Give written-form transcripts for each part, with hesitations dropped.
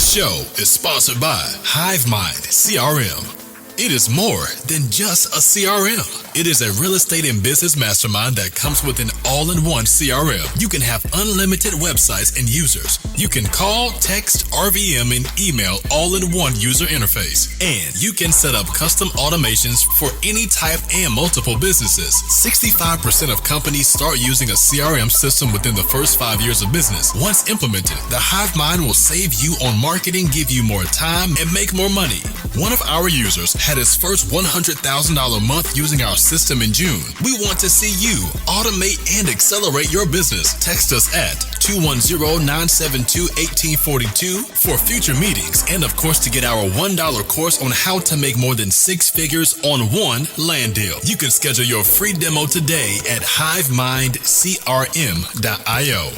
show is sponsored by HiveMind CRM. It is more than just a CRM. It is a real estate and business mastermind that comes with an all-in-one CRM. You can have unlimited websites and users. You can call, text, RVM, and email all in one user interface. And you can set up custom automations for any type and multiple businesses. 65% of companies start using a CRM system within the first 5 years of business. Once implemented, the HiveMind will save you on marketing, give you more time, and make more money. One of our users had his first $100,000 month using our system in June. We want to see you automate and accelerate your business. Text us at 210-972-1842 for future meetings, and of course to get our $1 course on how to make more than 6 figures on one land deal. You can schedule your free demo today at hivemindcrm.io.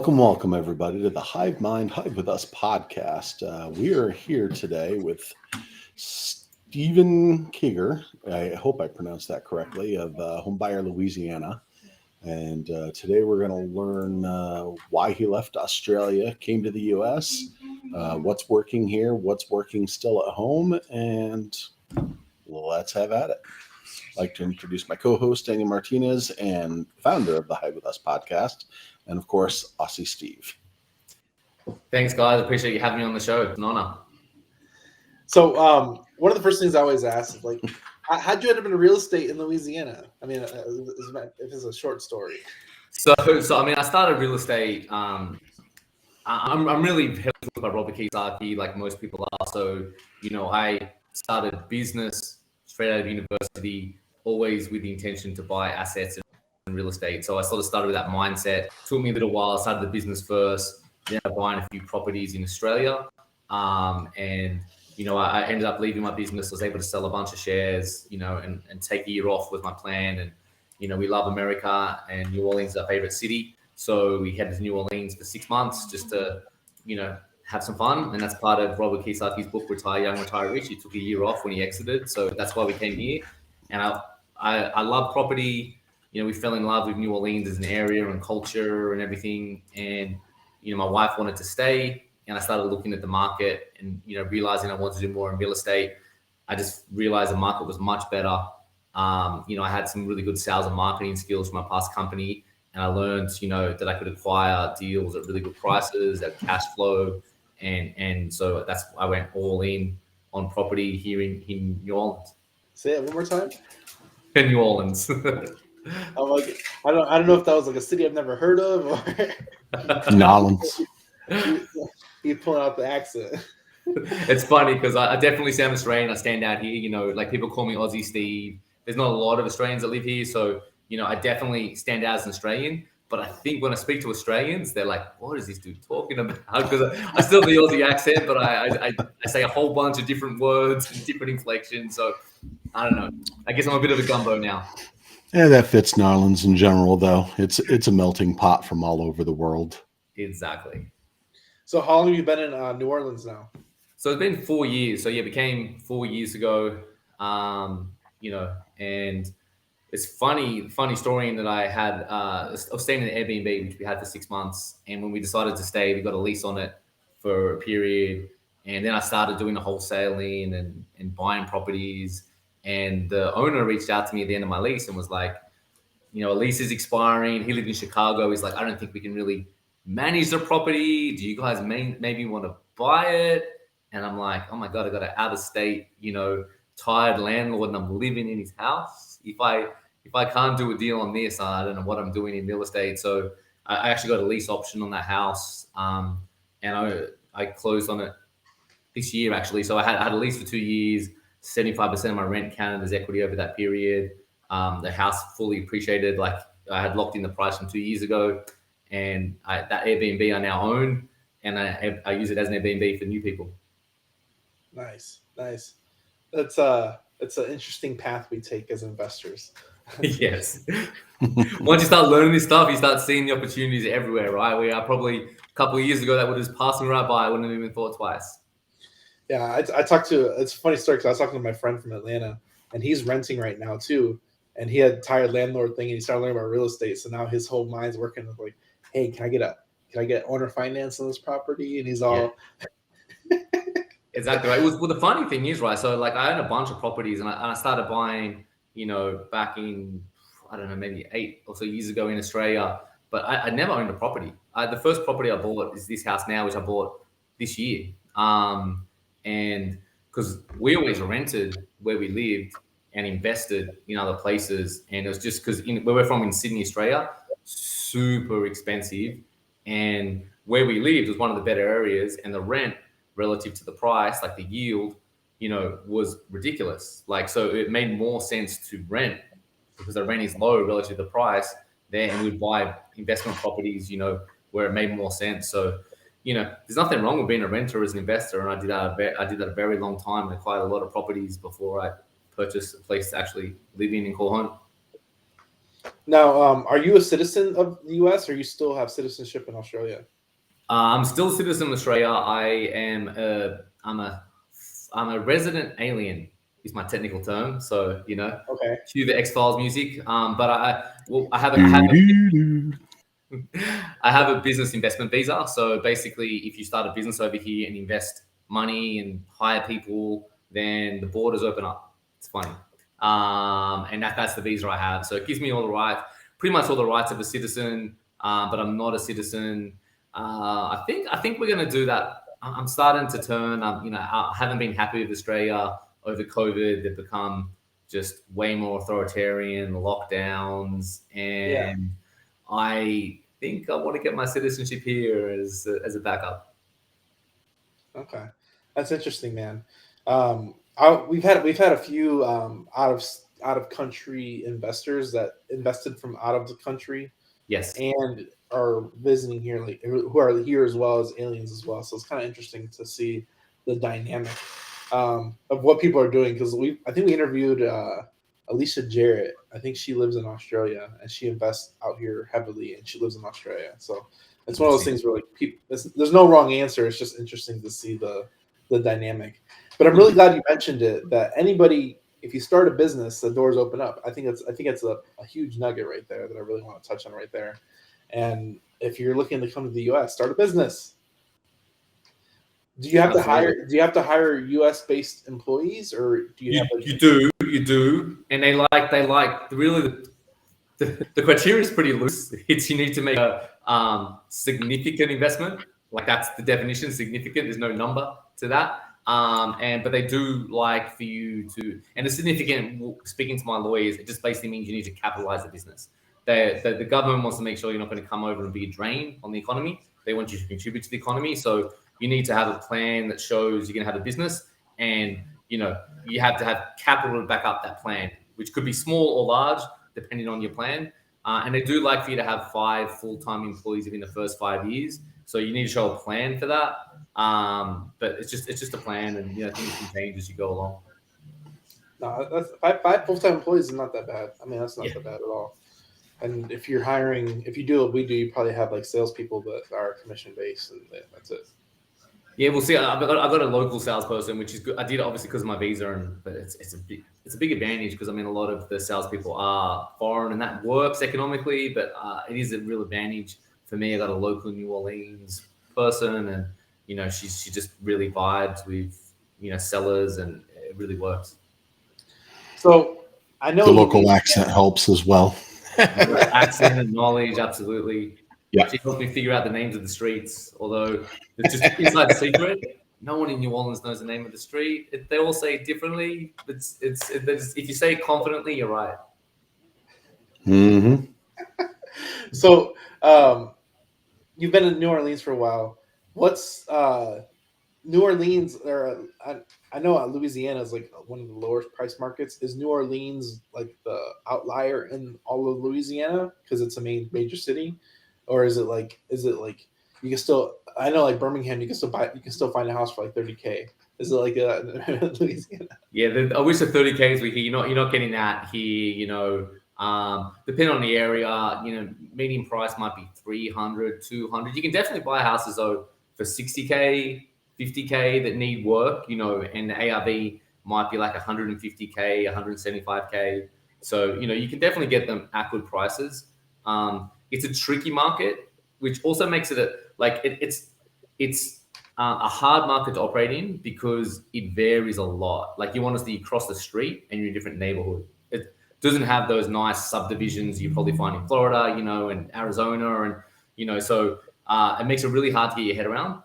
Welcome, everybody, to the HiveMind Hive With Us podcast. We are here today with Stephen Keighery. I hope I pronounced that correctly, of Home Buyer Louisiana. And today we're going to learn why he left Australia, came to the U.S., what's working here, what's working still at home, and let's have at it. I'd like to introduce my co-host, Daniel Martinez, and founder of the Hive With Us podcast, and of course, Aussie Steve. Thanks, guys. Appreciate you having me on the show. It's an honor. So one of the first things I always ask is, like, how'd you end up in real estate in Louisiana? I mean, if it's a short story. So I mean, I started real estate. I'm really helped by Robert Keighery, like most people are. So, I started business straight out of university, always with the intention to buy assets and real estate. So I sort of started with that mindset. Took me a little while. I started the business first, then buying a few properties in Australia. I ended up leaving my business. I was able to sell a bunch of shares, and take a year off was my plan. And, we love America, and New Orleans is our favorite city. So we headed to New Orleans for 6 months just to, have some fun. And that's part of Robert Keighery's book, Retire Young, Retire Rich. He took a year off when he exited. So that's why we came here. And I love property. We fell in love with New Orleans as an area and culture and everything. And, my wife wanted to stay, and I started looking at the market and, realizing I wanted to do more in real estate. I just realized the market was much better. I had some really good sales and marketing skills from my past company, and I learned, that I could acquire deals at really good prices, at cash flow. And so I went all in on property here in New Orleans. Say it one more time. In New Orleans. I'm like, I don't know if that was like a city I've never heard of, or New Orleans. He's pulling out the accent. It's funny because I definitely sound Australian. I stand out here, like people call me Aussie Steve. There's not a lot of Australians that live here. So, I definitely stand out as an Australian. But I think when I speak to Australians, they're like, what is this dude talking about? Because I still have the Aussie accent, but I say a whole bunch of different words and different inflections. So I don't know. I guess I'm a bit of a gumbo now. Yeah, that fits New Orleans in general, though. It's a melting pot from all over the world. Exactly. So how long have you been in New Orleans now? So it's been 4 years. So yeah, it became 4 years ago. And it's funny story in that I had, I was staying in an Airbnb, which we had for 6 months. And when we decided to stay, we got a lease on it for a period. And then I started doing the wholesaling and buying properties. And the owner reached out to me at the end of my lease and was like, a lease is expiring. He lived in Chicago. He's like, I don't think we can really manage the property. Do you guys maybe want to buy it? And I'm like, oh my God, I got an out of state, tired landlord, and I'm living in his house. If I can't do a deal on this, I don't know what I'm doing in real estate. So I actually got a lease option on that house. And I closed on it this year, actually. So I had a lease for 2 years. 75% of my rent counted as equity over that period. The house fully appreciated. Like, I had locked in the price from 2 years ago, and that Airbnb I now own, and I use it as an Airbnb for new people. Nice. That's it's an interesting path we take as investors. Yes. Once you start learning this stuff, you start seeing the opportunities everywhere, right? We are probably a couple of years ago that would have passed me right by. I wouldn't have even thought twice. Yeah, I talked to, it's a funny story because I was talking to my friend from Atlanta, and he's renting right now too. And he had tired landlord thing, and he started learning about real estate. So now his whole mind's working with like, hey, can I get owner finance on this property? And he's all, Exactly right. Well, the funny thing is, right? So, like, I own a bunch of properties, and I started buying, back in, I don't know, maybe 8 or so years ago in Australia. But I never owned a property. The first property I bought is this house now, which I bought this year. And because we always rented where we lived and invested in other places, and it was just because where we're from in Sydney, Australia, super expensive, and where we lived was one of the better areas, and the rent relative to the price, like the yield, was ridiculous. Like, so it made more sense to rent because the rent is low relative to the price there, and we'd buy investment properties, where it made more sense. So, there's nothing wrong with being a renter as an investor, and I did that a very long time and acquired a lot of properties before I purchased a place to actually live in and call home. Now, are you a citizen of the U.S. or you still have citizenship in Australia? I'm still a citizen of Australia. I'm a resident alien is my technical term. So, Okay. cue the X-Files music. But I have a business investment visa. So basically, if you start a business over here and invest money and hire people, then the borders open up. It's funny. And that's the visa I have. So it gives me pretty much all the rights of a citizen, but I'm not a citizen. I think we're going to do that. I'm starting to turn. I haven't been happy with Australia over COVID. They've become just way more authoritarian, lockdowns, and I think I want to get my citizenship here as a backup. Okay, that's interesting, man. We've had a few out of country investors that invested from out of the country. Yes. And are visiting here, like who are here as well as aliens as well. So it's kind of interesting to see the dynamic of what people are doing. Because I think we interviewed Alicia Jarrett. I think she lives in Australia and she invests out here heavily, and she lives in Australia. So it's one of those things where like there's no wrong answer. It's just interesting to see the dynamic. But I'm really glad you mentioned it. That anybody, if you start a business, the doors open up. I think it's a huge nugget right there that I really want to touch on right there. And if you're looking to come to the U.S., start a business. Do you have to hire U.S. based employees, or do you have? You do, and they like really the criteria is pretty loose. You need to make a significant investment, like that's the definition, significant. There's no number to that. But they do like for you to, and the significant, speaking to my lawyers, it just basically means you need to capitalize the business. The government wants to make sure you're not going to come over and be a drain on the economy. They want you to contribute to the economy. So you need to have a plan that shows you're going to have a business, and you have to have capital to back up that plan, which could be small or large depending on your plan. And they do like for you to have 5 full-time employees within the first 5 years. So you need to show a plan for that. But it's just a plan, and things can change as you go along. No, that's 5 full-time employees is not that bad. I mean, that's not that bad at all. And if you're hiring, if you do what we do, you probably have like salespeople that are commission based, and that's it. Yeah, we'll see. I've got a local salesperson, which is good. I did it obviously because of my visa, but it's a big advantage because a lot of the salespeople are foreign, and that works economically. But it is a real advantage for me. I got a local New Orleans person, and she just really vibes with sellers, and it really works. So I know the local accent helps as well. Accent and knowledge, absolutely. Yeah. She helped me figure out the names of the streets, although it's just an inside secret. No one in New Orleans knows the name of the street. They all say it differently. If you say it confidently, you're right. Mm-hmm. So you've been in New Orleans for a while. What's New Orleans, or I know Louisiana is like one of the lowest price markets. Is New Orleans like the outlier in all of Louisiana because it's a major city? or is it like you can still? I know like Birmingham, you can still find a house for like $30K. Is it like Louisiana? Yeah, I wish the 30K is here. You're not getting that here. Depending on the area, median price might be 300, 200. You can definitely buy houses though for 60K, 50K that need work. And the ARV might be like 150K, 175K. So you can definitely get them at good prices. It's a tricky market, which also makes it it's a hard market to operate in because it varies a lot. Like you want to see across the street and you're in a different neighborhood. It doesn't have those nice subdivisions you probably find in Florida, and Arizona, and so it makes it really hard to get your head around.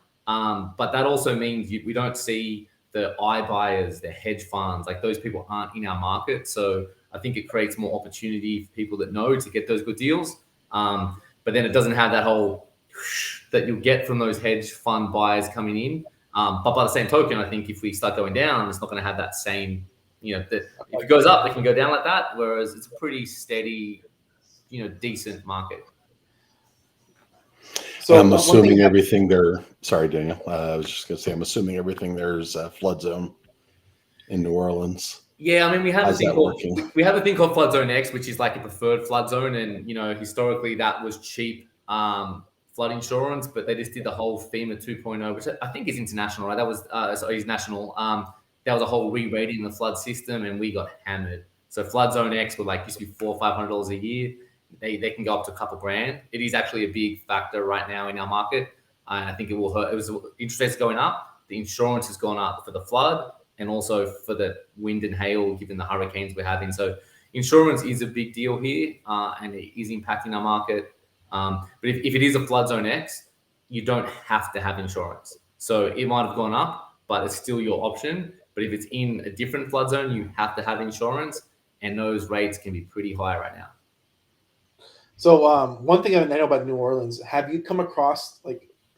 But that also means we don't see the iBuyers, the hedge funds, like those people aren't in our market. So I think it creates more opportunity for people that know to get those good deals. But then it doesn't have that whole that you'll get from those hedge fund buyers coming in. But by the same token, I think if we start going down, it's not going to have that same, if it goes up, it can go down like that. Whereas it's a pretty steady, decent market. So I'm assuming everything there. Sorry, Daniel. I was just going to say, I'm assuming everything there's a flood zone in New Orleans. Yeah, I mean, we have a thing called Flood Zone X, which is like a preferred flood zone, and historically that was cheap flood insurance, but they just did the whole FEMA 2.0, which I think is international, right? That was is national. That was a whole re-rating of the flood system, and we got hammered. So Flood Zone X were used to be $400 or $500 a year. They can go up to a couple grand. It is actually a big factor right now in our market, and I think it will hurt. It was interest rates going up, the insurance has gone up for the flood, and also for the wind and hail, given the hurricanes we're having. So insurance is a big deal here, and it is impacting our market. But if it is a Flood Zone X, you don't have to have insurance. So it might have gone up, but it's still your option. But if it's in a different flood zone, you have to have insurance, and those rates can be pretty high right now. So one thing I know about New Orleans, have you come across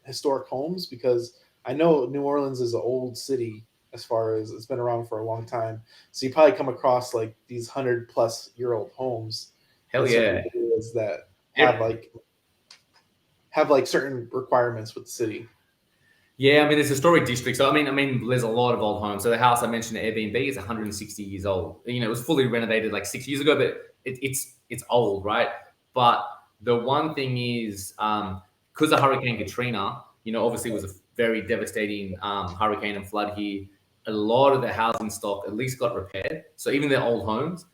historic homes? Because I know New Orleans is an old city as far as it's been around for a long time. So you probably come across these 100-plus-year-old homes. Hell yeah. That have certain requirements with the city. Yeah, I mean, it's a historic district. So I mean, there's a lot of old homes. So the house I mentioned, Airbnb, is 160 years old. It was fully renovated 6 years ago, but it's old, right? But the one thing is, because of Hurricane Katrina, obviously it was a very devastating hurricane and flood here. A lot of the housing stock at least got repaired. So even their old homes,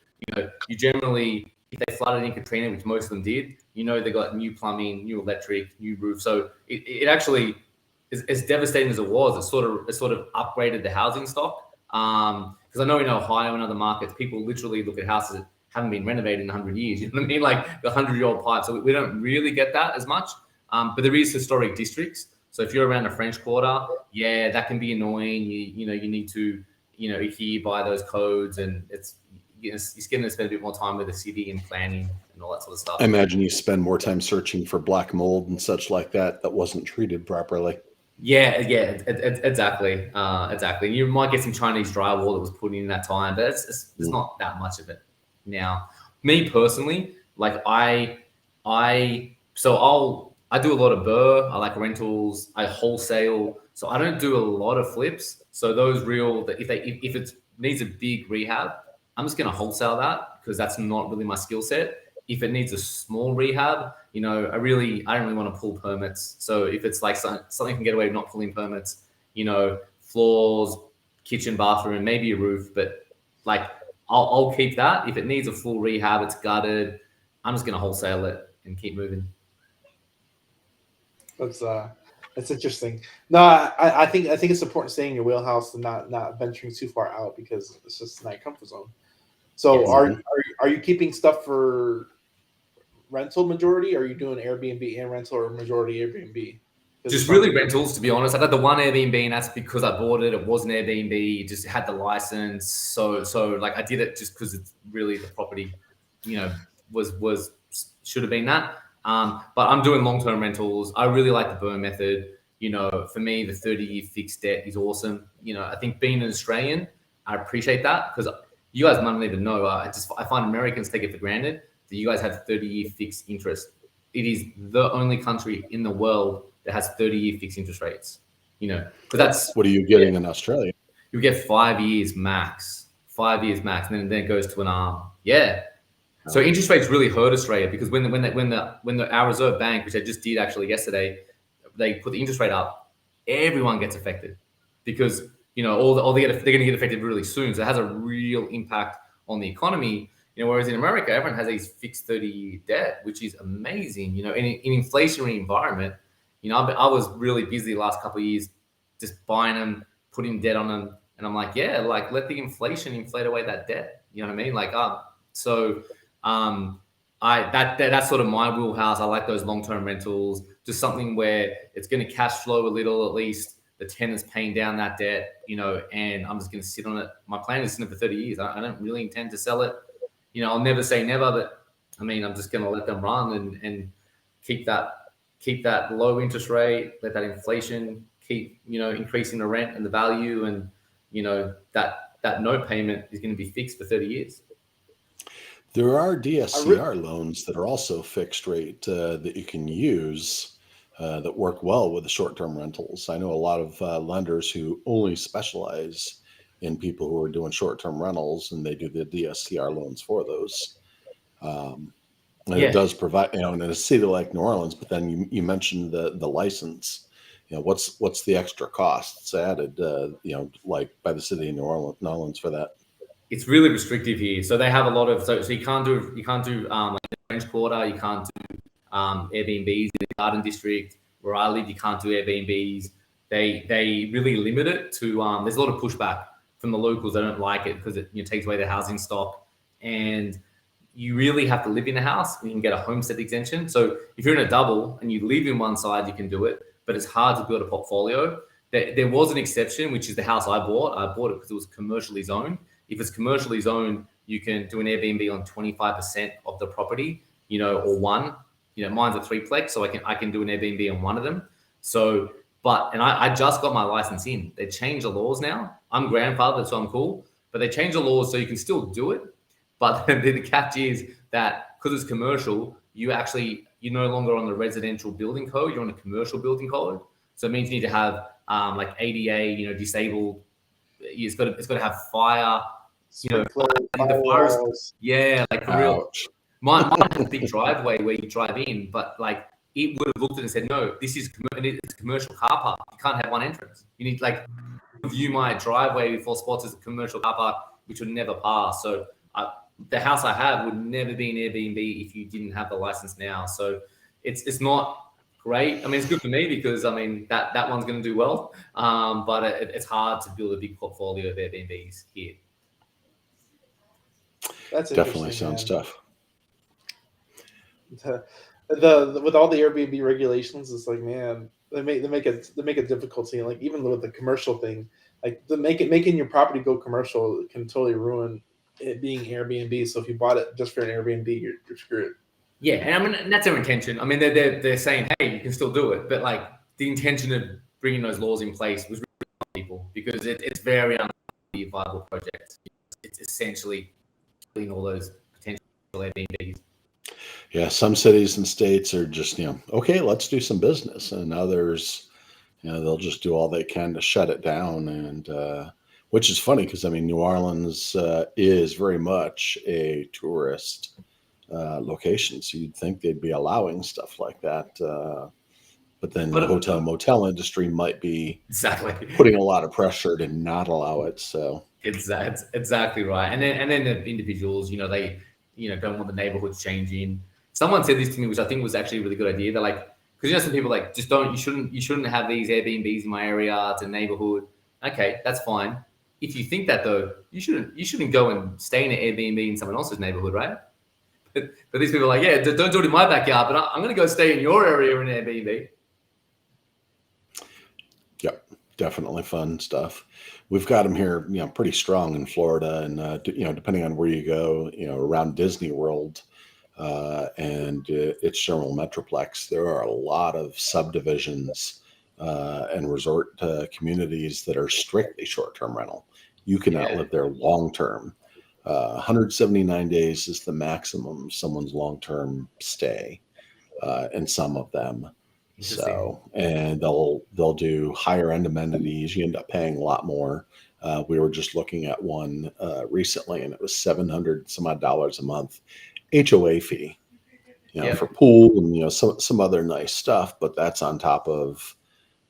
you generally, if they flooded in Katrina, which most of them did, they got new plumbing, new electric, new roof. So it actually, as devastating as it was, it sort of upgraded the housing stock. Because I know in Ohio and other markets, people literally look at houses that haven't been renovated in 100 years. You know what I mean? Like the 100-year-old pipe. So we don't really get that as much. But there is historic districts. So if you're around the French Quarter, yeah, that can be annoying. You need to adhere by those codes, and it's getting to spend a bit more time with the city and planning and all that sort of stuff. I imagine you spend more time searching for black mold and such like that wasn't treated properly. Yeah, exactly. Exactly. You might get some Chinese drywall that was put in that time, but it's not that much of it now. Me personally, I do a lot of BRRRR. I like rentals. I wholesale. So I don't do a lot of flips. So those if it needs a big rehab, I'm just going to wholesale that because that's not really my skill set. If it needs a small rehab, I don't really want to pull permits. So if it's something can get away with not pulling permits, floors, kitchen, bathroom, maybe a roof, but I'll keep that. If it needs a full rehab, it's gutted, I'm just going to wholesale it and keep moving. That's interesting. No, I think it's important staying in your wheelhouse and not venturing too far out because it's just not your comfort zone. So yes. Are you keeping stuff for rental majority? Or are you doing Airbnb and rental or majority Airbnb? Just really rentals, to be honest. I got the one Airbnb, and that's because I bought it. It was an Airbnb. It just had the license. So I did it just because it's really the property, was should have been that. But I'm doing long-term rentals. I really like the BRRRR method. For me, the 30-year fixed debt is awesome. I think being an Australian, I appreciate that because you guys might not even know. I find Americans take it for granted that you guys have 30-year fixed interest. it is the only country in the world that has 30-year fixed interest rates. Because that's what are you getting in Australia? You get 5 years max, and then it goes to an arm. Yeah. So interest rates really hurt Australia because when our Reserve Bank, which I just did actually yesterday, they put the interest rate up, everyone gets affected because they're going to get affected really soon. So it has a real impact on the economy. Whereas in America, everyone has these fixed 30-year debt, which is amazing. In an inflationary environment, I was really busy the last couple of years, just buying them, putting debt on them, and I'm like, yeah, like let the inflation inflate away that debt. You know what I mean? That's sort of my wheelhouse. I like those long-term rentals, just something where it's going to cash flow a little at least. The tenant's paying down that debt, and I'm just going to sit on it. My plan is to sit on it for 30 years. I don't really intend to sell it. I'll never say never, but I mean, I'm just going to let them run and keep that low interest rate, let that inflation keep, increasing the rent and the value, and, that note payment is going to be fixed for 30 years. There are DSCR loans that are also fixed rate that you can use that work well with the short-term rentals. I know a lot of lenders who only specialize in people who are doing short-term rentals, and they do the DSCR loans for those. It does provide, in a city like New Orleans, but then you mentioned the license. What's the extra costs added, like by the city of New Orleans for that? It's really restrictive here. So they have a lot of, so you can't do like the French Quarter, you can't do Airbnbs in the Garden District. Where I live, you can't do Airbnbs. They really limit it to, there's a lot of pushback from the locals. They don't like it because it takes away their housing stock, and you really have to live in a house and you can get a homestead exemption. So if you're in a double and you live in one side, you can do it, but it's hard to build a portfolio. There was an exception, which is the house I bought. I bought it because it was commercially zoned. If it's commercially zoned, you can do an Airbnb on 25% of the property, or one. Mine's a 3-plex, so I can do an Airbnb on one of them. So, I just got my license in. They changed the laws now. I'm grandfathered, so I'm cool. But they changed the laws so you can still do it. But the catch is that because it's commercial, you're no longer on the residential building code. You're on the commercial building code. So it means you need to have like ADA, disabled. It's got to have fire. Yeah, like for real. Mine has a big driveway where you drive in, but like it would have looked at it and said, no, it's a commercial car park. You can't have one entrance. You need view my driveway with 4 spots as a commercial car park, which would never pass. So the house I have would never be an Airbnb if you didn't have the license now. So it's not great. I mean, it's good for me because that one's going to do well. But it's hard to build a big portfolio of Airbnbs here. That's definitely sounds tough. With all the Airbnb regulations, it's like, man, they make a difficulty. Like even with the commercial thing, like making your property go commercial can totally ruin it being Airbnb. So if you bought it just for an Airbnb, you're screwed. Yeah, and that's their intention. I mean, they're saying, hey, you can still do it, but like the intention of bringing those laws in place was really for people because it's very unlikely a viable project. It's essentially killing all those potential Airbnbs. Yeah, some cities and states are just, okay, let's do some business. And others, they'll just do all they can to shut it down. And which is funny because, New Orleans is very much a tourist location. So you'd think they'd be allowing stuff like that. But then the hotel motel industry might be putting a lot of pressure to not allow it. So it's exactly right. And then the individuals, they don't want the neighborhoods changing. Someone said this to me, which I think was actually a really good idea. They're like, because some people like just don't. You shouldn't have these Airbnbs in my area. It's a neighborhood. Okay, that's fine. If you think that though, you shouldn't go and stay in an Airbnb in someone else's neighborhood, right? But these people are like, yeah, don't do it in my backyard, but I'm going to go stay in your area in an Airbnb. Yep, definitely fun stuff. We've got them here, pretty strong in Florida, and depending on where you go, around Disney World. And its general metroplex, there are a lot of subdivisions and resort communities that are strictly short-term rental. You cannot live there long-term. 179 days is the maximum someone's long-term stay. in some of them. Interesting. So, and they'll do higher end amenities. You end up paying a lot more. We were just looking at one recently, and it was $700 some odd a month HOA fee, Yeah. for pool and some other nice stuff. But that's on top of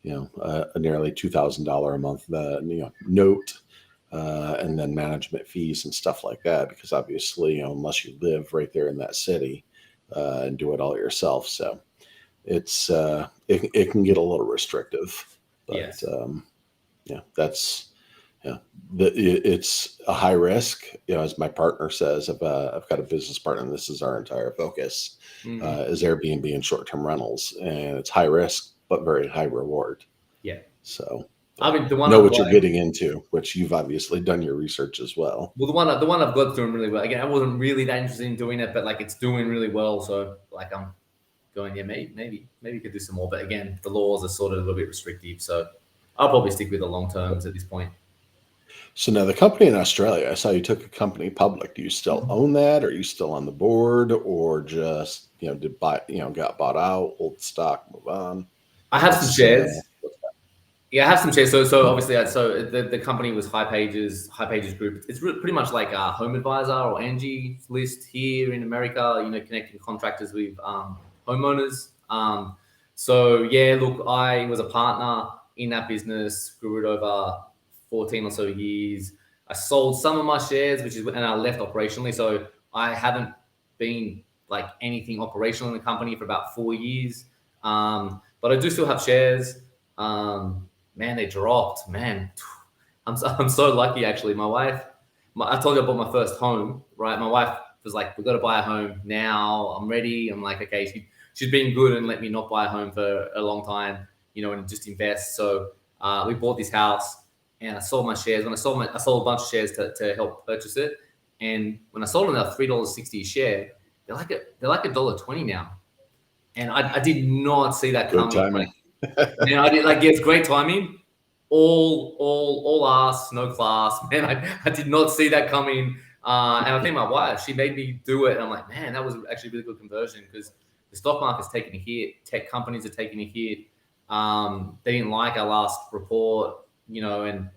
a nearly $2,000 a month note, and then management fees and stuff like that. Because obviously, unless you live right there in that city and do it all yourself, so it's it can get a little restrictive. But Yes. that's it's a high risk. As my partner says, I've got a business partner, and this is our entire focus, is Airbnb and short-term rentals, and it's high risk but very high reward. Yeah. So I mean, the one know I've what you're got- getting into, which you've obviously done your research as well. Well, the one I've got doing really well. Again, I wasn't really that interested in doing it, but like it's doing really well. So like I'm going, yeah, maybe you could do some more. But again, the laws are sort of a little bit restrictive, so I'll probably stick with the long terms at this point. So now the company in Australia, I saw you took a company public. Do you still own that? Are you still on the board, or just got bought out, hold stock, move on? I have some shares. Yeah, I have some shares. So obviously, so the company was High Pages Group. It's pretty much like a Home Advisor or Angie List here in America. Connecting contractors with homeowners. So yeah, look, I was a partner in that business, grew it over 14 or so years. I sold some of my shares, and I left operationally. So I haven't been like anything operational in the company for about 4 years. But I do still have shares. Man, they dropped. Man, I'm so lucky actually. My wife, I told you I bought my first home, right? My wife was like, "We've got to buy a home now. I'm ready." I'm like, "Okay." She's been good and let me not buy a home for a long time, and just invest. So we bought this house, and I sold my shares. When I sold a bunch of shares to help purchase it. And when I sold them, they were $3.60 a share. They're like $1.20 now. And I did not see that coming. Good timing. And I did it's great timing. All ass, no class. Man, I did not see that coming. And I think my wife, she made me do it. And I'm like, man, that was actually a really good conversion because the stock market's taking a hit. Tech companies are taking a hit. They didn't like our last report, and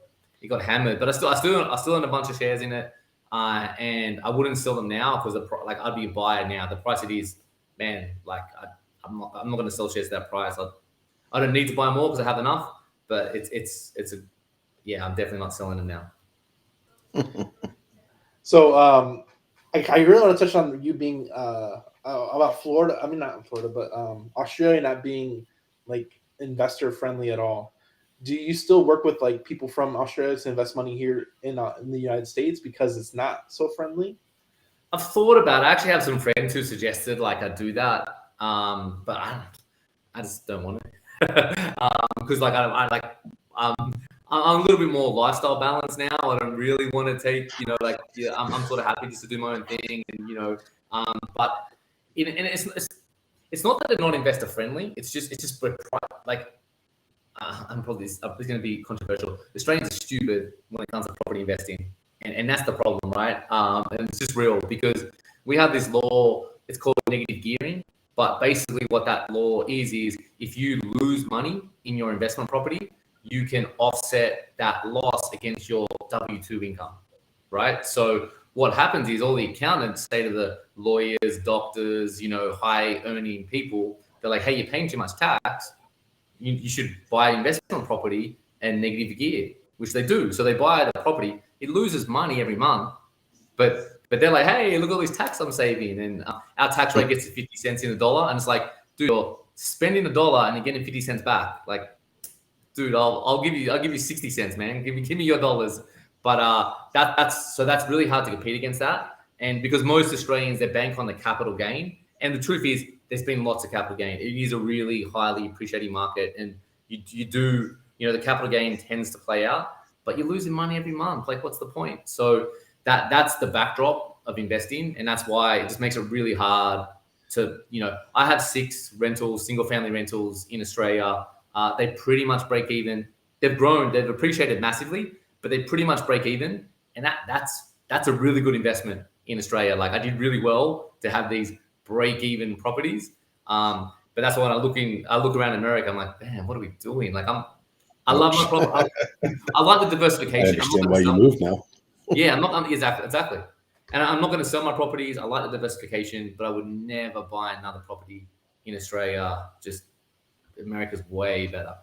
it got hammered. But I still own a bunch of shares in it. And I wouldn't sell them now because I'd be a buyer now. The price it is, man, I'm not going to sell shares at that price. I don't need to buy more because I have enough, but I'm definitely not selling them now. So I really want to touch on you being about Florida. I mean, not Florida, but Australia not being like investor friendly at all. Do you still work with like people from Australia to invest money here in the United States because it's not so friendly? I've thought about it. I actually have some friends who suggested I do that, but I just don't want to. Because I'm a little bit more lifestyle balanced now. I don't really want to take, I'm sort of happy just to do my own thing, and but it's not that they're not investor friendly. It's just I'm probably it's going to be controversial. Australians are stupid when it comes to property investing, and that's the problem, right? And it's just real because we have this law. It's called negative gearing. But basically what that law is if you lose money in your investment property, you can offset that loss against your W-2 income, right? So what happens is all the accountants say to the lawyers, doctors, high earning people, they're like, hey, you're paying too much tax. You should buy investment property and negative gear, which they do. So they buy the property. It loses money every month, but they're like, hey, look at all this tax I'm saving. And our tax rate gets to 50 cents in the dollar. And it's like, dude, you're spending $1 and you're getting 50 cents back. Like, dude, I'll give you 60 cents, man. Give me your dollars. But that's really hard to compete against that. And because most Australians, they bank on the capital gain. And the truth is there's been lots of capital gain. It is a really highly appreciating market. And you do, the capital gain tends to play out, but you're losing money every month. Like, what's the point? So that's the backdrop of investing, and that's why it just makes it really hard to, I have 6 single family rentals in Australia. They pretty much break even. They've grown, they've appreciated massively, but they pretty much break even, and that's a really good investment in Australia. Like I did really well to have these break even properties, But that's why I look around America. I'm like, man, what are we doing? Like, I love my property. I like the diversification. I understand why you moved now. Yeah, exactly. And I'm not going to sell my properties. I like the diversification, but I would never buy another property in Australia. Just America's way better.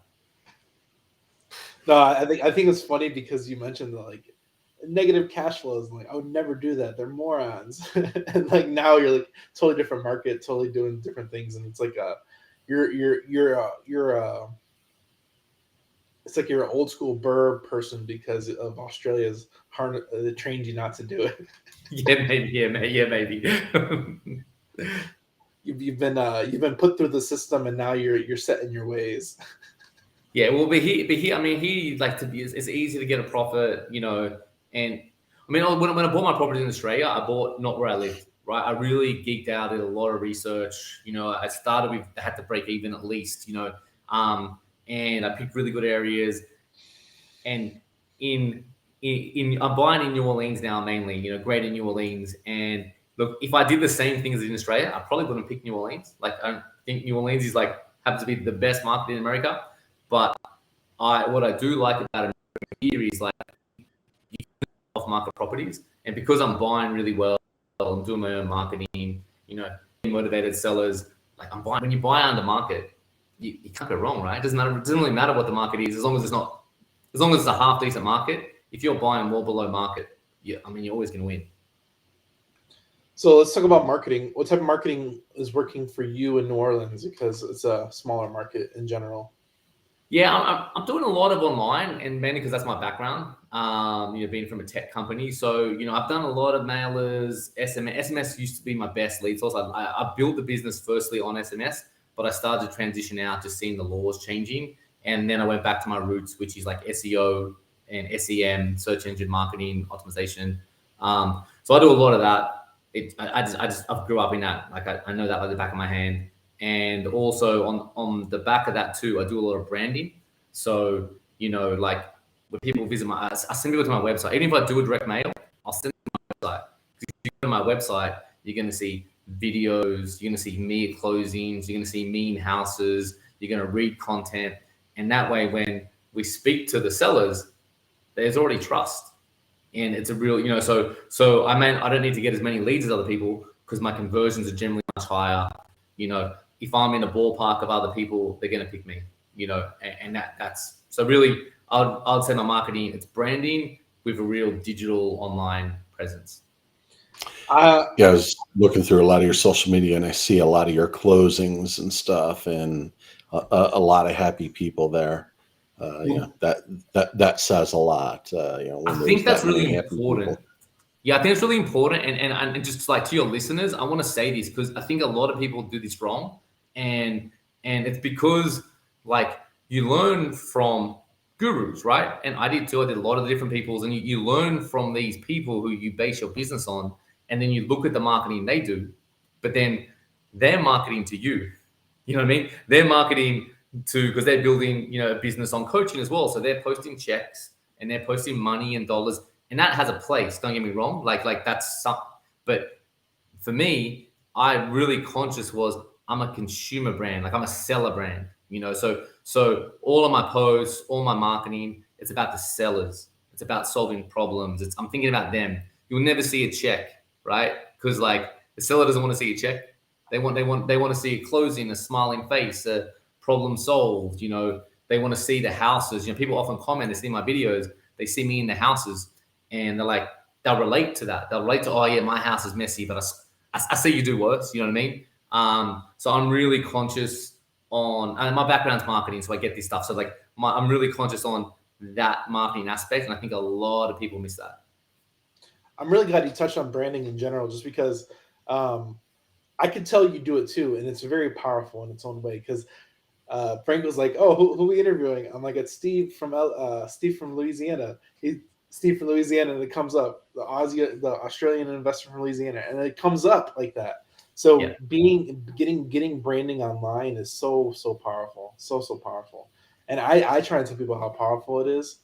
No, I think it's funny because you mentioned the like negative cash flows. Like I would never do that. They're morons. And like now you're like totally different market, totally doing different things, and it's like it's like you're an old school BRRRR person because of Australia's it trained you not to do it. Yeah, maybe. You've been put through the system, and now you're set in your ways. Yeah, well, but I mean, he like to be. It's easy to get a profit, you know. And I mean, when I bought my property in Australia, I bought not where I lived. Right, I really geeked out, did a lot of research. You know, I started with I had to break even at least. You know, and I picked really good areas. And in I'm buying in New Orleans now mainly. You know, Greater New Orleans. And look, if I did the same things in Australia, I probably wouldn't pick New Orleans. Like I think New Orleans is like happens to be the best market in America. But what I do like about America here is like you can off market properties, and because I'm buying really well, I'm doing my own marketing, you know, motivated sellers. Like I'm buying when you buy under market, you can't go wrong, right? It doesn't matter. It doesn't really matter what the market is as long as it's a half decent market. If you're buying well below market, yeah, I mean you're always going to win. So let's talk about marketing. What type of marketing is working for you in New Orleans because it's a smaller market in general? Yeah, I'm doing a lot of online, and mainly because that's my background. You know, being from a tech company, so you know, I've done a lot of mailers. SMS used to be my best lead source. I built the business firstly on SMS, but I started to transition out to seeing the laws changing, and then I went back to my roots, which is like SEO and SEM, search engine marketing optimization. So I do a lot of that. I grew up in that. Like I know that like the back of my hand. And also on the back of that too, I do a lot of branding. So, you know, like when people visit I send people to my website. Even if I do a direct mail, I'll send them to my website. If you go to my website, you're going to see videos, you're going to see me at closings, you're going to see me in houses, you're going to read content. And that way, when we speak to the sellers, there's already trust. And it's a real, you know, so I mean, I don't need to get as many leads as other people because my conversions are generally much higher. You know, if I'm in a ballpark of other people, they're going to pick me, you know, and that's, so really, I'd say my marketing, it's branding with a real digital online presence. Yeah, I was looking through a lot of your social media and I see a lot of your closings and stuff and a lot of happy people there. You know, that says a lot. You know, I think that's really important. Yeah, I think it's really important. And just like to your listeners, I want to say this because I think a lot of people do this wrong. And it's because like you learn from gurus, right? And I did too. I did a lot of different people's, and you learn from these people who you base your business on, and then you look at the marketing they do, but then they're marketing to you. You know what I mean? They're marketing to because they're building, you know, a business on coaching as well. So they're posting checks and they're posting money and dollars, and that has a place. Don't get me wrong. Like that's some, but for me, I really conscious was I'm a consumer brand, like I'm a seller brand, you know. So all of my posts, all my marketing, it's about the sellers. It's about solving problems. I'm thinking about them. You'll never see a check, right? Because like the seller doesn't want to see a check. They want to see a closing, a smiling face, a problem solved. You know, they want to see the houses. You know, people often comment, they see my videos, they see me in the houses, and they're like, they'll relate to that. They'll relate to, oh yeah, my house is messy, but I see you do worse. You know what I mean? So I'm really conscious on, and my background's marketing, so I get this stuff. So like, I'm really conscious on that marketing aspect, and I think a lot of people miss that. I'm really glad you touched on branding in general, just because I could tell you do it too, and it's very powerful in its own way. Because Frank was like, "Oh, who are we interviewing?" I'm like, "It's Steve from Louisiana." Steve from Louisiana, and it comes up the Australian investor from Louisiana, and it comes up like that. So yeah. Getting branding online is so powerful, so powerful. And I try and tell people how powerful it is,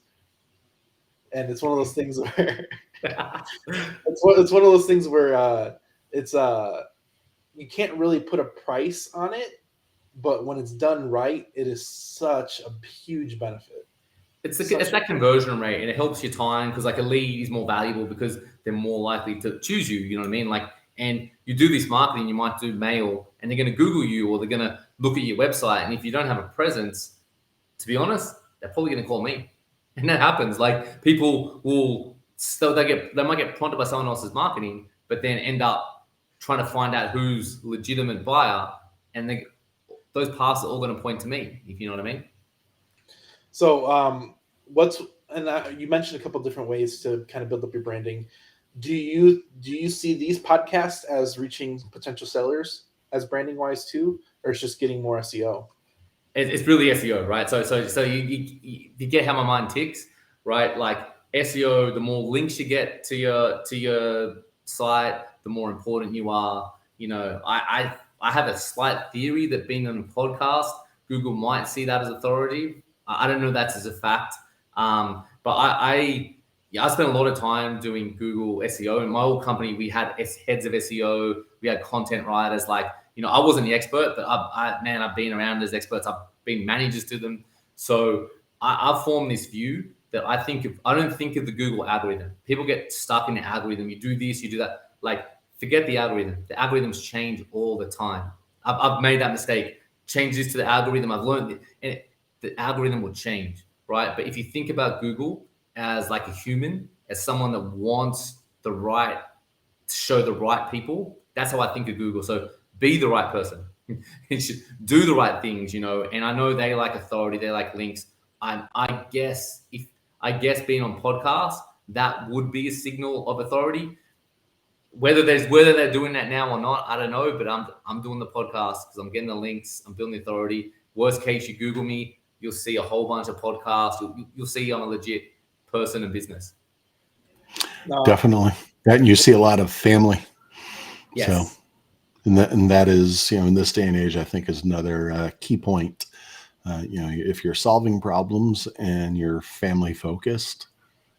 and it's one of those things where it's one of those things where it's you can't really put a price on it, but when it's done right, it is such a huge benefit. It's that conversion rate, and it helps your time because like a lead is more valuable because they're more likely to choose you. You know what I mean? Like, and you do this marketing, you might do mail, and they're going to Google you or they're going to look at your website, and if you don't have a presence, to be honest, they're probably going to call me, and that happens. Like people will, so they might get prompted by someone else's marketing, but then end up trying to find out who's legitimate buyer, and those paths are all going to point to me, if you know what I mean. So, you mentioned a couple different ways to kind of build up your branding. Do you see these podcasts as reaching potential sellers as branding wise too, or it's just getting more SEO? It's really SEO, right? So you get how my mind ticks, right? Like SEO, the more links you get to your site, the more important you are. You know, I have a slight theory that being on a podcast, Google might see that as authority. I don't know if that's as a fact, but I spent a lot of time doing Google SEO. In my old company, we had heads of SEO, we had content writers. Like, you know, I wasn't the expert, but I've been around as experts. I've been managers to them. So I've formed this view that I don't think of the Google algorithm. People get stuck in the algorithm. You do this, you do that. Like, forget the algorithm. The algorithms change all the time. I've made that mistake. Change this to the algorithm. I've learned it, and the algorithm will change, right? But if you think about Google as like a human, as someone that wants to show the right people, that's how I think of Google. So be the right person. Do the right things, you know. And I know they like authority, they like links. I guess being on podcasts, that would be a signal of authority. Whether they're doing that now or not, I don't know. But I'm doing the podcast because I'm getting the links. I'm building the authority. Worst case, you Google me, you'll see a whole bunch of podcasts. You'll see I'm a legit person in business. Definitely. And you see a lot of family. Yes. So, and that is, you know, in this day and age, I think is another key point. You know, if you're solving problems and you're family focused,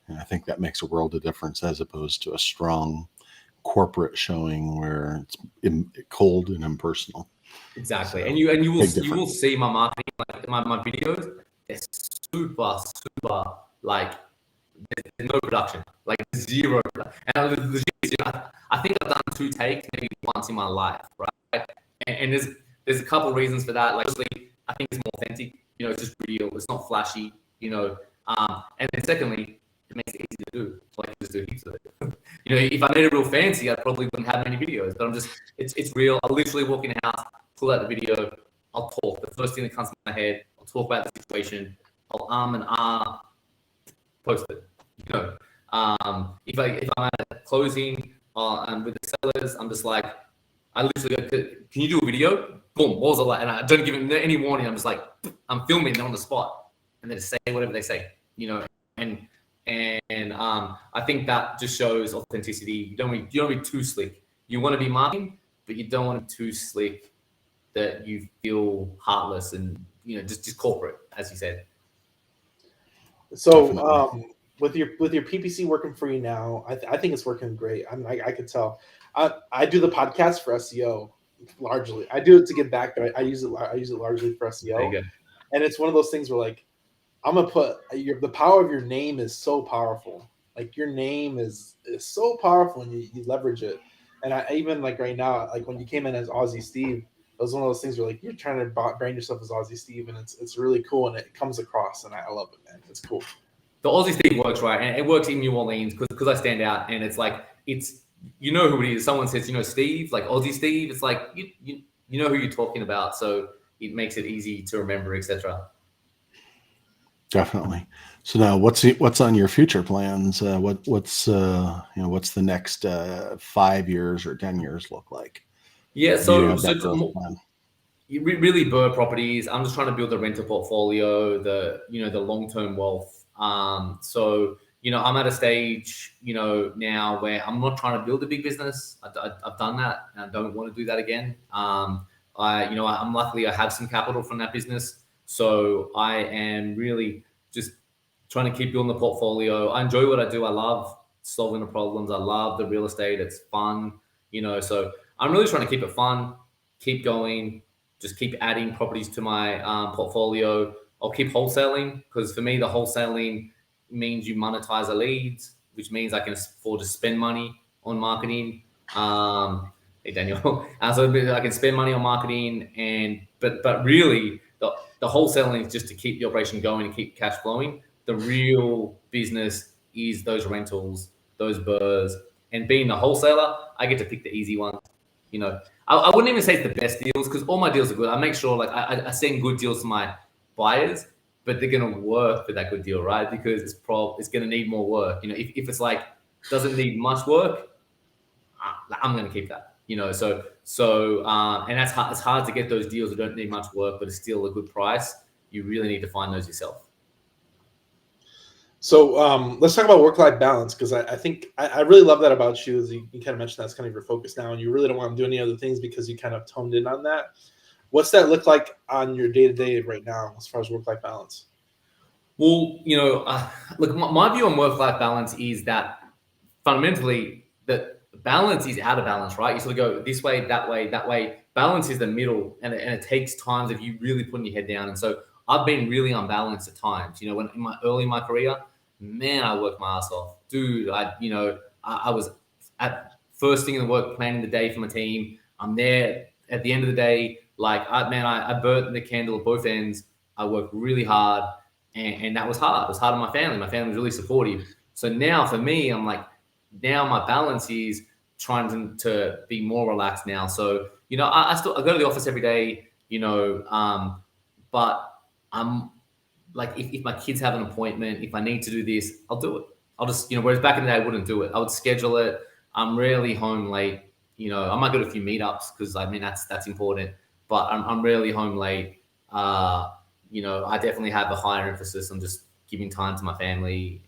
and I think that makes a world of difference as opposed to a strong corporate showing where it's cold and impersonal. Exactly. So, and you will see my marketing, like my videos, they're super like there's no production, like zero. And I think I've done 2 takes maybe once in my life, right? And there's a couple reasons for that. Like, firstly, I think it's more authentic. You know, it's just real. It's not flashy. You know, and then secondly, it makes it easy to do. So I can just do heaps of it. You know, if I made it real fancy, I probably wouldn't have many videos. But it's real. I literally walk in the house, pull out the video, I'll talk. The first thing that comes to my head, I'll talk about the situation. I'll post it. You know, if I'm at a closing and with the sellers, I'm just like, I literally go, can you do a video? Boom, what was it like? And I don't give them any warning. I'm just like, I'm filming them on the spot, and they just say whatever they say. You know, and I think that just shows authenticity. You don't want to be too slick. You want to be marketing, but you don't want to be too slick that you feel heartless and, you know, just corporate, as you said. So with your PPC working for you now, I think it's working great. I could tell. I do the podcast for SEO largely. I do it to give back, but I use it largely for SEO. And it's one of those things where, like, I'm gonna put the power of your name is so powerful. Like, your name is so powerful, and you leverage it. And I even, like, right now, like when you came in as Aussie Steve, it was one of those things where, like, you're trying to brand yourself as Aussie Steve, and it's really cool, and it comes across, and I love it, man. It's cool. The Aussie Steve works, right? And it works in New Orleans because I stand out, and it's like, you know who it is. Someone says, you know, Steve, like Aussie Steve. It's like you know who you're talking about, so it makes it easy to remember, etc. Definitely. So now, what's on your future plans? What's the next 5 years or 10 years look like? Yeah, so really BRRRR properties. I'm just trying to build a rental portfolio, the long-term wealth. So, you know, I'm at a stage, you know, now where I'm not trying to build a big business. I've done that, and I don't want to do that again. I'm luckily I have some capital from that business, so I am really just trying to keep building the portfolio. I enjoy what I do. I love solving the problems. I love the real estate. It's fun, you know. So I'm really trying to keep it fun, keep going, just keep adding properties to my portfolio. I'll keep wholesaling because for me, the wholesaling means you monetize the leads, which means I can afford to spend money on marketing. Hey Daniel, so I can spend money on marketing, but really the wholesaling is just to keep the operation going and keep cash flowing. The real business is those rentals, those BRRRRs, and being the wholesaler, I get to pick the easy ones. I wouldn't even say it's the best deals because all my deals are good. I make sure like I send good deals to my buyers, but they're gonna work for that good deal, right? Because it's gonna need more work. If it's like doesn't need much work, I'm gonna keep that. And that's hard. It's hard to get those deals that don't need much work, but it's still a good price. You really need to find those yourself. So let's talk about work-life balance because I think I really love that about you. As you kind of mentioned, that's kind of your focus now, and you really don't want to do any other things because you kind of toned in on that. What's that look like on your day-to-day right now as far as work-life balance? Well, look, my view on work-life balance is that fundamentally the balance is out of balance, right? You sort of go this way, that way, that way. Balance is the middle, and it takes times if you really putting your head down. And so I've been really unbalanced at times. When early in my career, man, I worked my ass off, dude. I was at first thing in the work, planning the day for my team. I'm there at the end of the day. Like, I burnt the candle at both ends. I worked really hard, and that was hard. It was hard on my family. My family was really supportive. So now for me, I'm like, now my balance is trying to be more relaxed now. So, I go to the office every day, but I'm like, if my kids have an appointment, if I need to do this, I'll do it. I'll just, whereas back in the day, I wouldn't do it. I would schedule it. I'm rarely home late. I might go to a few meetups because that's important, but I'm rarely home late. I definitely have a higher emphasis on just giving time to my family,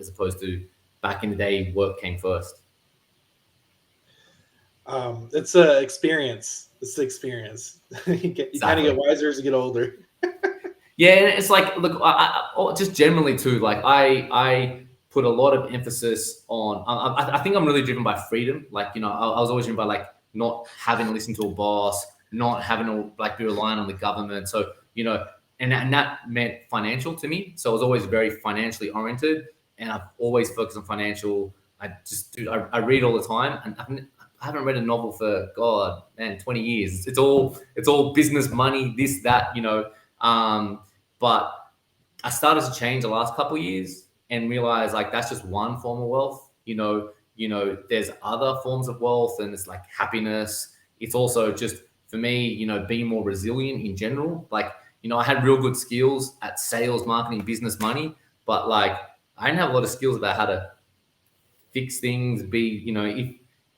as opposed to back in the day, work came first. It's an experience. It's the experience. You kind of get wiser as you get older. Yeah, and it's like, look, I just generally too, like I put a lot of emphasis on. I think I'm really driven by freedom. Like, I was always driven by like not having to listen to a boss, not having to like be reliant on the government. So and that meant financial to me. So I was always very financially oriented, and I've always focused on financial. I read all the time, and I haven't read a novel for 20 years. It's all business, money, this, that, but I started to change the last couple of years and realize like that's just one form of wealth. There's other forms of wealth, and it's like happiness. It's also just for me, being more resilient in general. Like, I had real good skills at sales, marketing, business, money, but like I didn't have a lot of skills about how to fix things.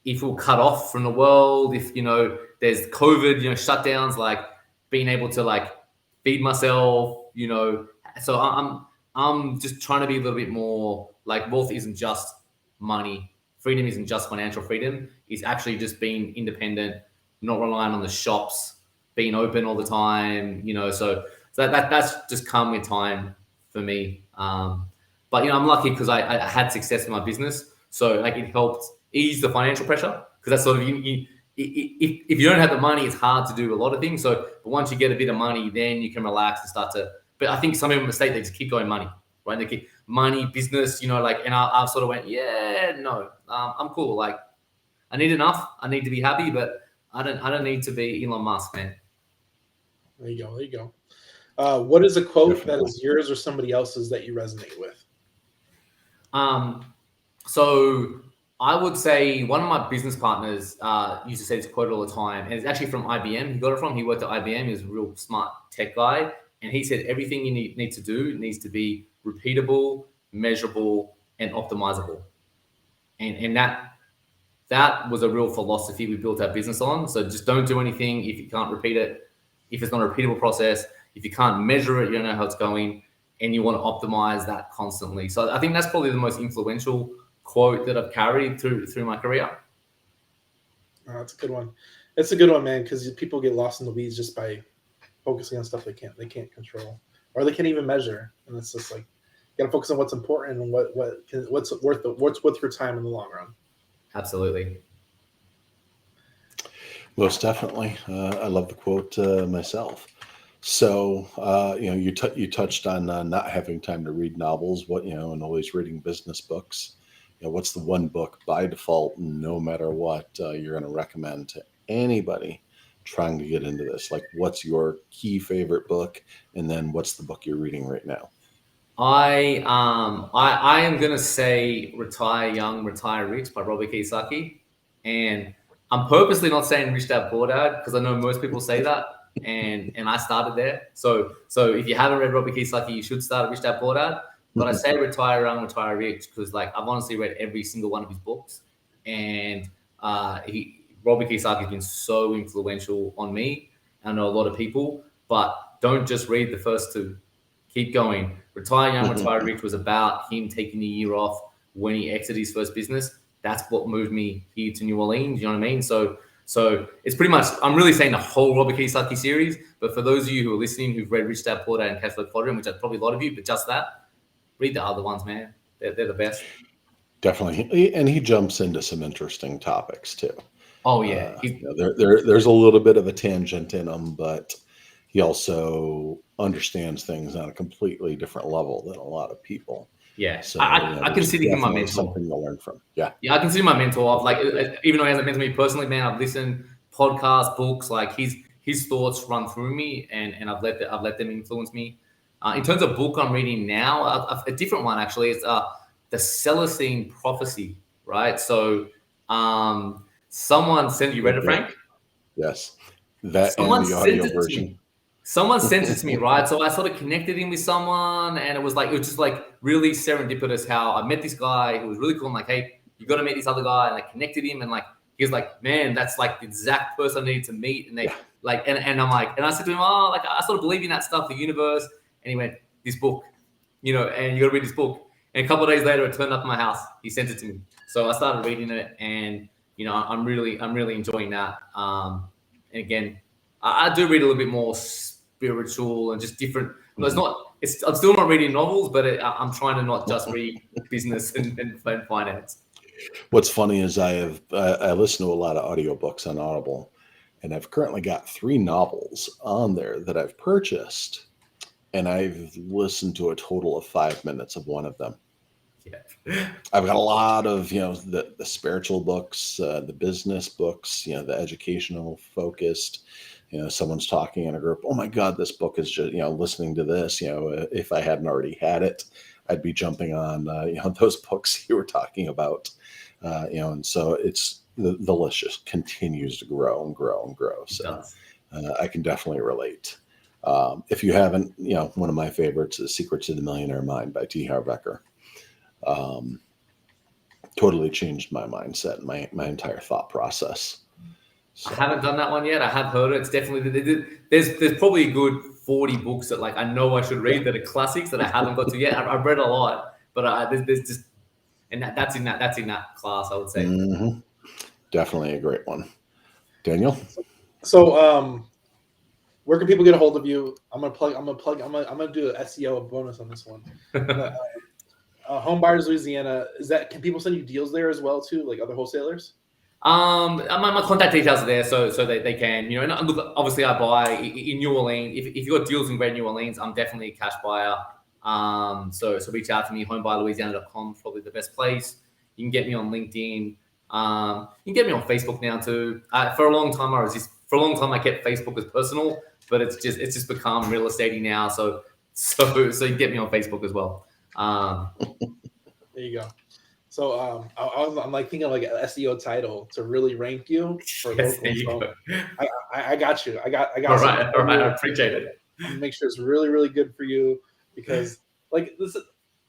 If we're cut off from the world, if there's COVID, shutdowns, like being able to like feed myself, so I'm just trying to be a little bit more like wealth isn't just money. Freedom isn't just financial freedom. It's actually just being independent, not relying on the shops, being open all the time, so that's just come with time for me. But I'm lucky because I had success in my business. So like it helped ease the financial pressure because that's sort of if you don't have the money, it's hard to do a lot of things. So, but once you get a bit of money, then you can relax and start to. But I think some people mistake they just keep going money, right? They keep money, business, and I sort of went, yeah, no, I'm cool. Like I need enough. I need to be happy, but I don't need to be Elon Musk, man. There you go. What is a quote that is yours or somebody else's that you resonate with? So I would say one of my business partners used to say this quote all the time, and it's actually from IBM. He got it from. He worked at IBM. He was a real smart tech guy, and he said everything you need to do needs to be repeatable, measurable, and optimizable. And that was a real philosophy we built our business on. So just don't do anything if you can't repeat it. If it's not a repeatable process, if you can't measure it, you don't know how it's going, and you want to optimize that constantly. So I think that's probably the most influential quote that I've carried through my career. Oh, that's a good one. It's a good one, man, because people get lost in the weeds just by focusing on stuff they can't control or they can't even measure. And it's just like you got to focus on what's important and what's worth your time in the long run. Absolutely. Most definitely. I love the quote myself. So, you touched on not having time to read novels, and always reading business books. What's the one book by default, no matter what, you're going to recommend to anybody trying to get into this? Like, what's your key favorite book, and then what's the book you're reading right now? I am gonna say "Retire Young, Retire Rich" by Robert Kiyosaki, and I'm purposely not saying "Rich Dad Poor Dad" because I know most people say that, and I started there. So if you haven't read Robert Kiyosaki, you should start "Rich Dad Poor Dad." But I say "Retire Young, Retire Rich" because like I've honestly read every single one of his books, and Robert Kiyosaki has been so influential on me. I know a lot of people, but don't just read the first two. Keep going. Retire Young, Retire Rich was about him taking a year off when he exited his first business. That's what moved me here to New Orleans. You know what I mean? So it's pretty much, I'm really saying the whole Robert Kiyosaki series. But for those of you who are listening who've read Rich Dad Poor Dad and Cash Flow Quadrant, which is probably a lot of you, but just that, read the other ones, man. They're the best. Definitely. And he jumps into some interesting topics too. Oh, yeah. There's a little bit of a tangent in them, but he also understands things on a completely different level than a lot of people. Yeah, So I consider him my mentor. Something to learn from. Yeah, I consider him my mentor. I've like, even though he hasn't mentored me personally, man, I've listened podcasts, books. Like his thoughts run through me, and I've let them influence me. In terms of book I'm reading now, a different one actually is the Celestine Prophecy. Right, so someone sent you read it, Frank? Yes, that Someone and the audio version. Someone sent it to me, right? So I sort of connected in with someone, and it was just like really serendipitous how I met this guy who was really cool. I'm like, hey, you got to meet this other guy, and I connected him, and like he was like, man, that's like the exact person I needed to meet, and they and I'm like, and I said to him, oh, like I sort of believe in that stuff, the universe, and he went, this book, and you got to read this book. And a couple of days later, it turned up at my house. He sent it to me, so I started reading it, and I'm really enjoying that. And again, I do read a little bit more spiritual and just different. But I'm still not reading novels, but I'm trying to not just read business and finance. What's funny is I listen to a lot of audiobooks on Audible, and I've currently got 3 novels on there that I've purchased, and I've listened to a total of 5 minutes of one of them. Yeah. I've got a lot of the spiritual books, the business books, the educational focused. Someone's talking in a group. Oh my God, this book is just listening to this. If I hadn't already had it, I'd be jumping on those books you were talking about. And so the list just continues to grow and grow and grow. So I can definitely relate. If you haven't, one of my favorites is Secrets of the Millionaire Mind by T. Harv Eker. Totally changed my mindset, my entire thought process. So. I haven't done that one yet. I have heard it. It's definitely there's probably a good 40 books that like I know I should read that are classics that I haven't got to yet. I've read a lot, but there's just that's in that class, I would say. Mm-hmm. Definitely a great one, Daniel. So where can people get a hold of you? I'm gonna do an SEO bonus on this one. Home Buyers Louisiana, can people send you deals there as well too, like other wholesalers? My contact details are there, so they can, and look, obviously I buy in New Orleans. If you got deals in Great New Orleans, I'm definitely a cash buyer. So reach out to me. homebuyerlouisiana.com is probably the best place. You can get me on LinkedIn. You can get me on Facebook now too. For a long time I kept Facebook as personal, but it's just become real estatey now. So you can get me on Facebook as well. There you go. So I'm like thinking of like an SEO title to really rank you for local. I got you. I got. All right. I appreciate it. I'm gonna make sure it's really, really good for you because like this,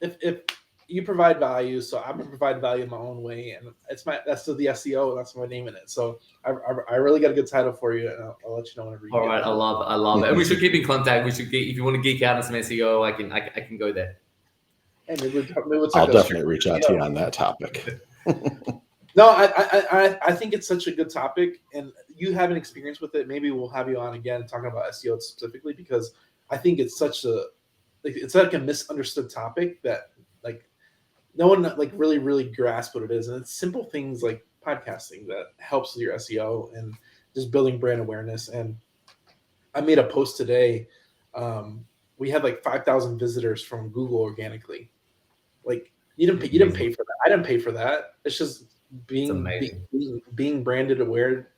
if you provide value, so I'm gonna provide value in my own way, and that's the SEO, and that's my name in it. So I really got a good title for you, and I'll let you know whenever you. All right, I love it. And we should keep in contact. If you want to geek out on some SEO, I can go there. Hey, maybe I'll definitely reach out to you on that topic. No, I think it's such a good topic, and you have an experience with it. Maybe we'll have you on again talking about SEO specifically because I think it's it's like a misunderstood topic that like no one like really grasps what it is, and it's simple things like podcasting that helps with your SEO and just building brand awareness. And I made a post today. We had like 5,000 visitors from Google organically. Like you didn't pay for that. I didn't pay for that. It's just being branded aware,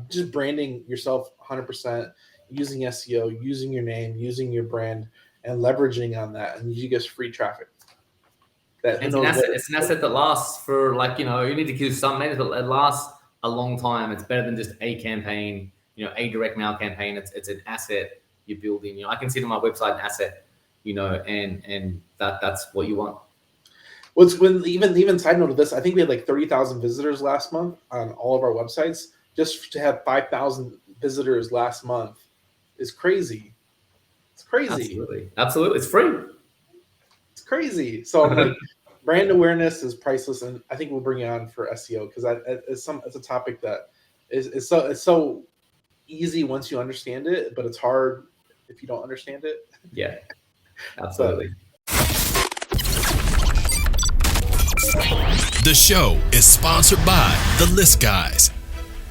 just branding yourself 100%, using SEO, using your name, using your brand, and leveraging on that, and you get free traffic. It's an asset that lasts for, like, you need to give some maybe, but it lasts a long time. It's better than just a campaign, a direct mail campaign. It's an asset you're building. I consider my website an asset, and that's what you want. Well, even side note of this, I think we had like 30,000 visitors last month on all of our websites. Just to have 5,000 visitors last month is crazy. It's crazy. Absolutely. It's free. It's crazy. So I'm like, brand awareness is priceless, and I think we'll bring it on for SEO because it's a topic that is so easy once you understand it, but it's hard if you don't understand it. Yeah, absolutely. The show is sponsored by The List Guys.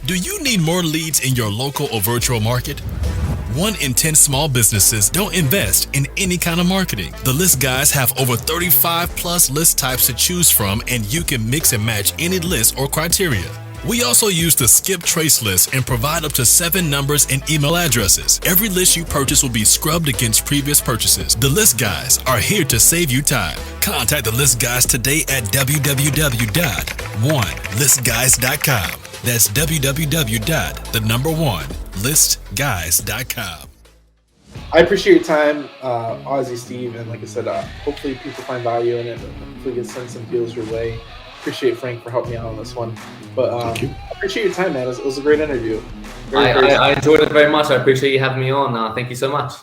Do you need more leads in your local or virtual market? 1 in 10 small businesses don't invest in any kind of marketing. The List Guys have over 35 plus list types to choose from, and you can mix and match any list or criteria. We also use the skip trace list and provide up to 7 numbers and email addresses. Every list you purchase will be scrubbed against previous purchases. The List Guys are here to save you time. Contact the List Guys today at www.1listguys.com. That's www.1listguys.com. I appreciate your time, Aussie, Steve, and like I said, hopefully people find value in it. Hopefully get send some deals your way. Appreciate Frank for helping me out on this one. But Thank you. I appreciate your time, man. It was a great interview. I enjoyed it very much. I appreciate you having me on. Thank you so much.